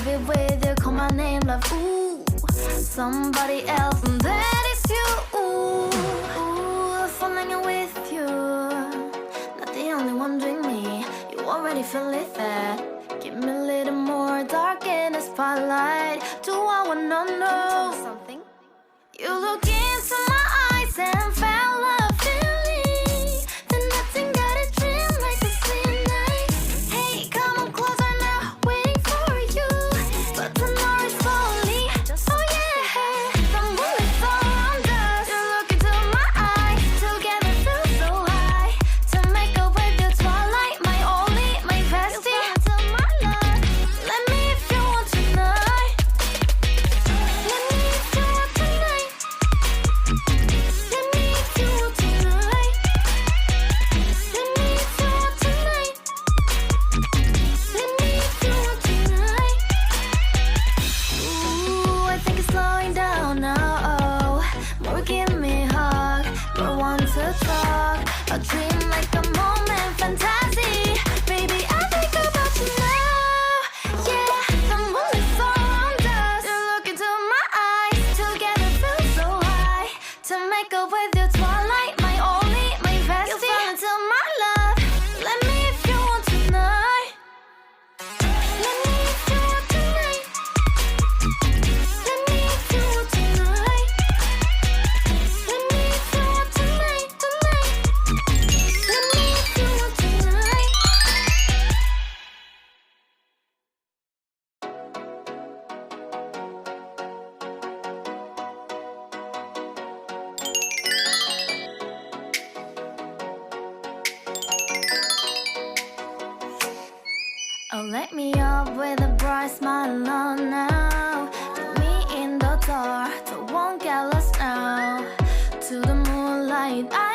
be with you, call my name, love. Ooh, somebody else, and that is you. Ooh, falling with you, not the only one doing me. You already feel it there. Give me a little more dark in the spotlight. Do I wanna know something? You look into my eyes and felt love feeling. Then nothing got a dream like a sleep night. Hey, come on closer now, waiting for you. But tomorrow is slowly. Oh yeah, the moon is around us. You look into my eyes, together feel so high. To make up with the twilight, my only, my bestie. You fall into my love. Let me if you want tonight. Let me if you want tonight. Let me if you want tonight. Let me if you want tonight. Let me if you want tonight. Ooh, I think it's slowing down now. More give me a hug, more want to talk. A dream like a moment, fantasy. Baby, I think about you now. Yeah, the moon is around us. You look into my eyes, together feel so high. To make up with your twilight, my only, my bestie. You fall into my love. Let me if you want tonight. Let me if you want tonight. Let me if you want tonight. Let me if you want tonight, tonight. Let me if you want tonight. Oh, let me up with a bright smile on now. Put me in the dark, so won't get lost now. To the moonlight, I